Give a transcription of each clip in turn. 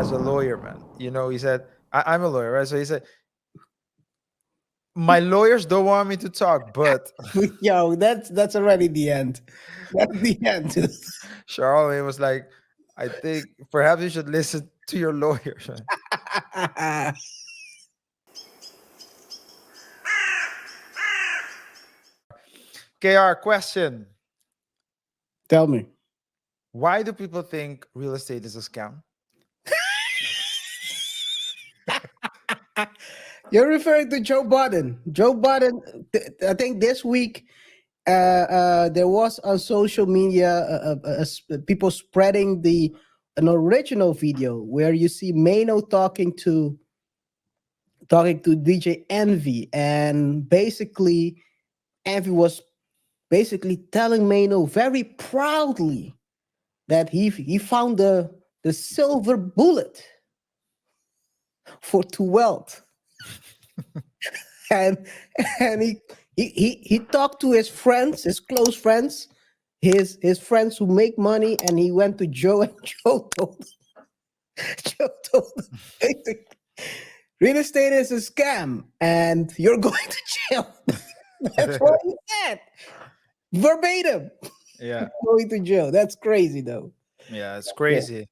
as a lawyer, man. He said, I'm a lawyer, right? So he said, my lawyers don't want me to talk, but Yo, that's already the end. That's the end. Charlemagne was like, I think perhaps you should listen to your lawyers, man. KR, question. Tell me. Why do people think real estate is a scam? You're referring to Joe Biden. Joe Biden, I think this week there was on social media people spreading an original video where you see Mano talking to DJ Envy, and basically Envy was basically telling Mano very proudly that he found the silver bullet to wealth. and and he talked to his friends, his close friends, his friends who make money, and he went to Joe, and Joe told him, real estate is a scam and you're going to jail. That's what he said. Verbatim. Yeah. Going to jail. That's crazy though. Yeah, it's Yeah. crazy.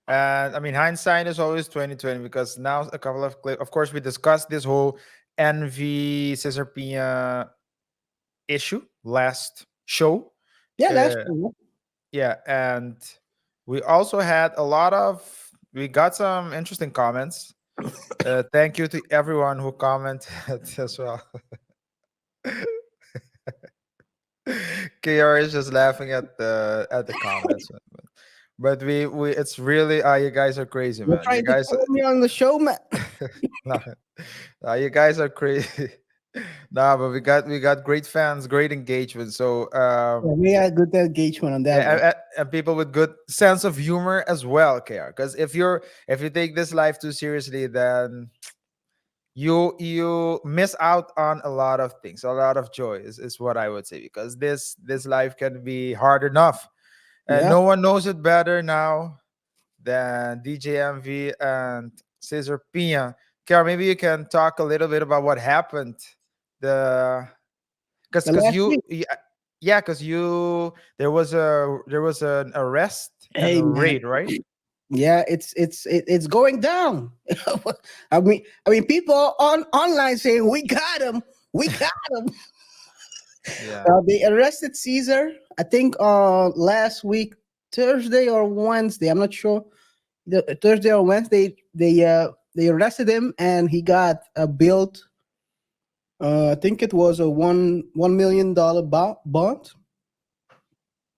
And I mean, hindsight is always 2020 because now a couple of clips. Of course, we discussed this whole NV Cesar Pina issue last show. Yeah, that's Uh, true. yeah, and we also had we got some interesting comments. Thank you to everyone who commented as well. KR is just laughing at the comments. But we it's really you guys are crazy, You're man. You trying to guys call me on the show, man. nah, you guys are crazy. Nah, but we got great fans, great engagement. So Yeah, we had good engagement on that yeah, one. and people with good sense of humor as well, KR. Because if you take this life too seriously, then you miss out on a lot of things, a lot of joy is what I would say. Because this life can be hard enough, and Yeah. no one knows it better now than DJMV and Cesar Pina. Kara, maybe you can talk a little bit about what happened. The The because last you week. yeah, because there was an arrest and a Hey man. raid, right? Yeah, it's going down. I mean, people on online saying we got him. Yeah. They arrested Caesar. I think last week, Thursday or Wednesday. I'm not sure. Thursday or Wednesday, they arrested him, and he got billed. I think it was a $1 million bond.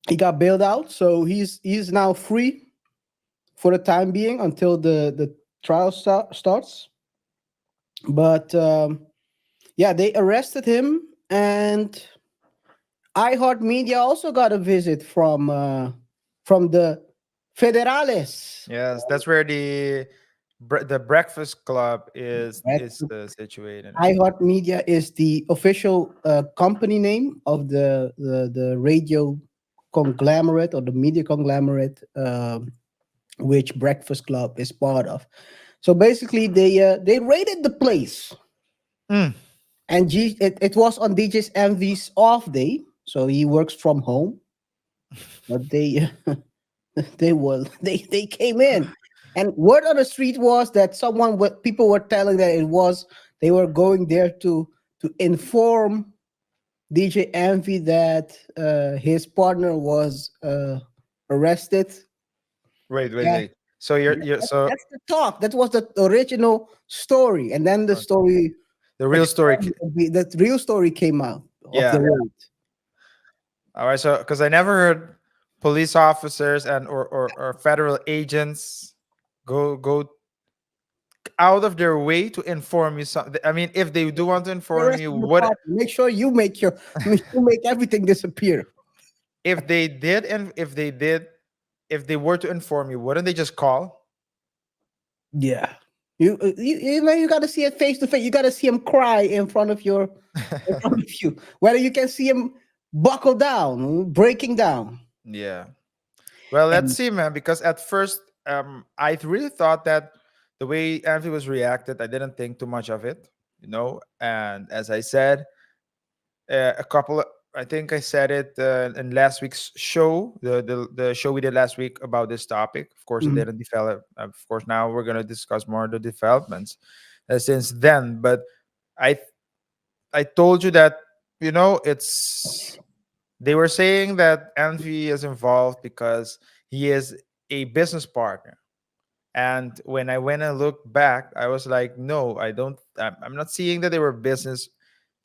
He got bailed out, so he's now free for the time being until the trial starts. But yeah, they arrested him, and iHeartMedia also got a visit from the Federales. Yes, that's where the Breakfast Club is situated. iHeartMedia is the official company name of the radio conglomerate, or the media conglomerate, which Breakfast Club is part of. So basically, they raided the place, Mm. and it was on DJ's MV's off day, so he works from home. But they they came in, and word on the street was that people were telling that they were going there to inform DJ Envy that his partner was arrested. Wait, Yeah, wait. So you're so that's the talk. That was the original story, and then the story the real story. expanded. The real story came out of the Yeah. raid. All right. So because I never heard police officers and or federal agents go out of their way to inform you something. I mean, if they do want to inform Arrest you, your what partner. Make sure you make everything disappear. if they did, and if they were to inform you, wouldn't they just call? Yeah. You got to see it face to face. You got to see him cry in front of you. Whether you can see him buckle down, breaking down. Yeah. Well, let's And see, man. Because at first I really thought that the way Anthony was reacted, I didn't think too much of it, And as I said, a couple of, I think I said it in last week's show, the show we did last week about this topic. Of course, it Mhm. didn't develop. Of course, now we're going to discuss more of the developments since then. But I I told you that it's they were saying that Envy is involved because he is a business partner. And when I went and looked back, I was like, no, I don't. I'm not seeing that they were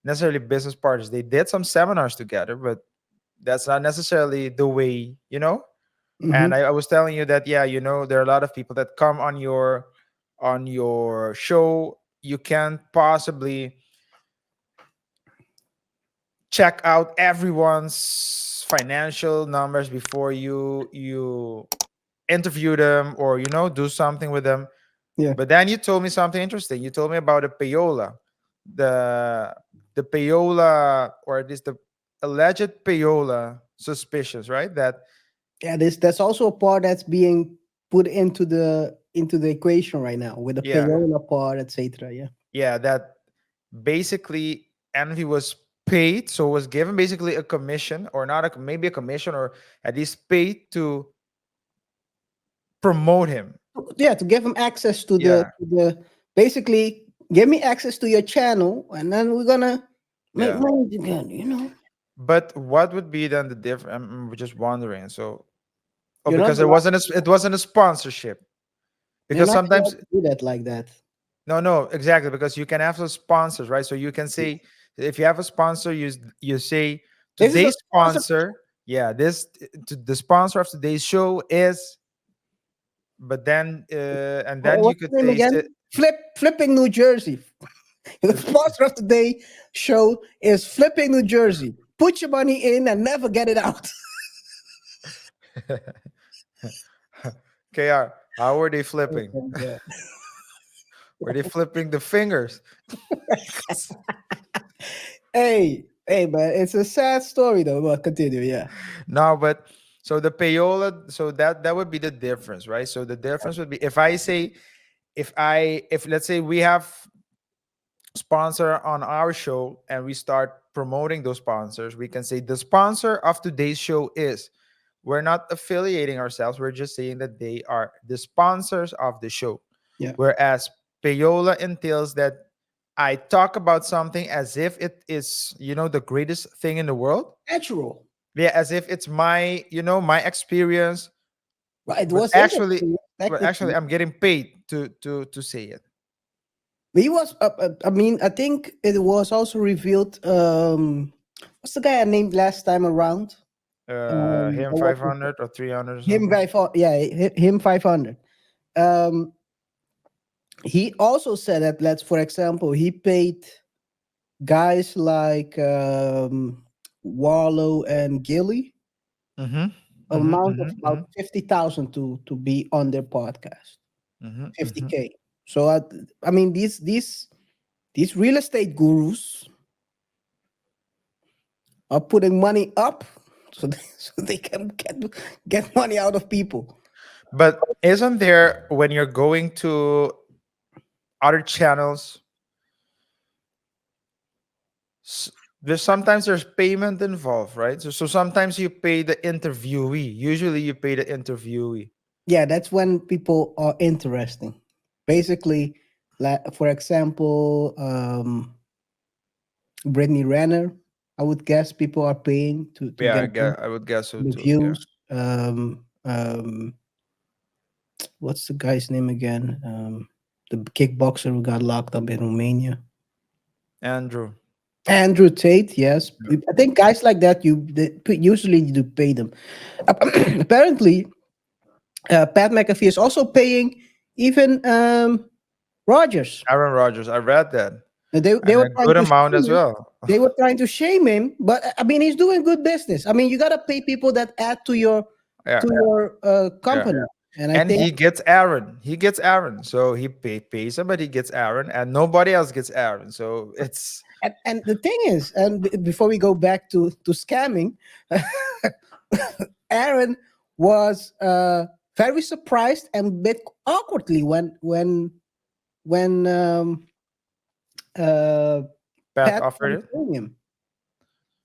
necessarily business partners. They did some seminars together, but that's not necessarily the way. And Mhm. I was telling you that, yeah, there are a lot of people that come on your show. You can't possibly check out everyone's financial numbers before you interview them, or do something with them. Yeah. But then you told me something interesting. You told me about the payola, the the payola, or at least the alleged payola suspicions, right? That Yeah, that's also a part that's being put into the equation right now with the yeah, payola part, etc. Yeah. yeah, that basically Envy was paid, so was given basically a commission, or not maybe a commission, or at least paid to promote him. Yeah, to give them access to the Yeah, to the basically give me access to your channel, and then we're gonna make yeah. money again. But what would be then the difference? I'm just wondering. So, oh, You're not because allowed it wasn't a sponsorship. you're Because not allowed sometimes, to do that like that. no, exactly, because you can have those sponsors, right? So you can say, if you have a sponsor, you say This is a today's sponsor. sponsor, yeah, the sponsor of today's show is, but then and then you What's could the name say, again? Flipping New Jersey. The sponsor of today show is Flipping New Jersey. Put your money in and never get it out. KR, how were they flipping? Yeah. Were they flipping the fingers? Hey, but it's a sad story though. But continue, yeah. No, but so the payola, so that would be the difference, right? So the difference would be, if I say, if let's say we have sponsor on our show and we start promoting those sponsors, we can say the sponsor of today's show is, we're not affiliating ourselves, we're just saying that they are the sponsors of the show. Yeah. Whereas payola entails that I talk about something as if it is, the greatest thing in the world. Natural. Yeah, as if it's my experience, Well, it but was actually, interesting, technically. I'm getting paid to say it. He was. I mean, I think it was also revealed. What's the guy I named last time around? Him I worked with 500 or 300 or him something. Yeah, him 500. Um, he also said that, let's for example, he paid guys like Warlow and Gilly Mm-hmm. Mm-hmm. amount of Mm-hmm. about 50,000 to be on their podcast. Mm-hmm. Mm-hmm. 50K. So I mean these real estate gurus are putting money up so they can get money out of people. But isn't there, when you're going to other channels, s- there's payment involved, right? So sometimes you pay the interviewee. Usually you pay the interviewee. Yeah, that's when people are interesting. Basically, like for example, Brittany Renner, I would guess people are paying to Yeah, get I would guess so the too. Yeah. views. What's the guy's name again? The kickboxer who got locked up in Romania. Andrew. Andrew Tate, yes. Yeah. I think guys like that, usually you do pay them. Apparently, Pat McAfee is also paying even Rogers. Aaron Rodgers. I read that. They And were a trying good to amount shame as him. well. They were trying to shame him, but I mean, he's doing good business. I mean, you gotta pay people that add to your Yeah. Yeah. company, and I And think he gets Aaron. He gets Aaron. So he pays him, but he gets Aaron, and nobody else gets Aaron. So it's and the thing is, and before we go back to scamming, Aaron was very surprised and bit awkwardly when uh, Pat Pat offered started it. paying him.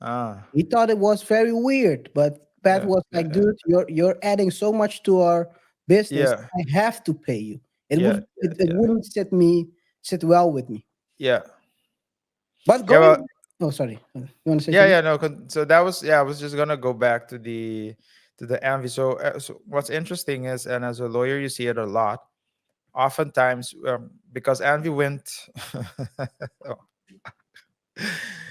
Ah, He thought it was very weird, but Pat yeah, was yeah, like, "Dude, you're adding so much to our business. yeah, I have to pay you. It yeah, would yeah, it yeah, wouldn't sit well with me." yeah. But Yeah, well, going, oh sorry, you want to say yeah, something? yeah. No, so that was, yeah. I was just gonna go back to the envy. So what's interesting is, and as a lawyer, you see it a lot. Oftentimes, because envy went,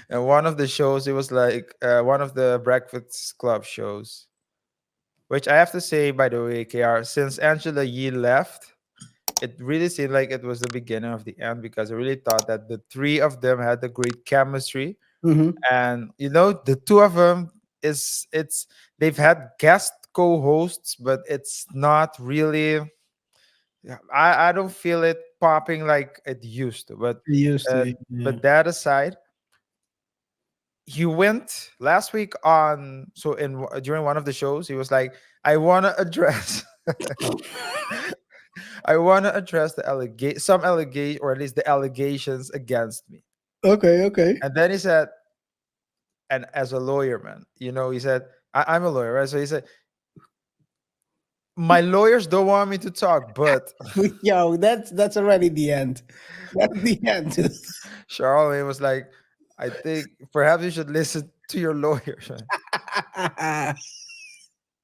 and one of the shows, it was like one of the Breakfast Club shows, which I have to say, by the way, KR, since Angela Yee left, it really seemed like it was the beginning of the end, because I really thought that the three of them had a great chemistry. Mm-hmm. And the two of them, is it's they've had guest co-hosts, but it's not really, yeah, I don't feel it popping like it used to. But Used uh, to, yeah. but that aside, he went last week on, so during one of the shows, he was like, I want to address I want to address the allegation, or at least the allegations against me. Okay, okay. And then he said, and as a lawyer, man, he said, I'm a lawyer, right? So he said, my lawyers don't want me to talk, but Yo, that's already the end. That's the end. Charlemagne was like, I think perhaps you should listen to your lawyers.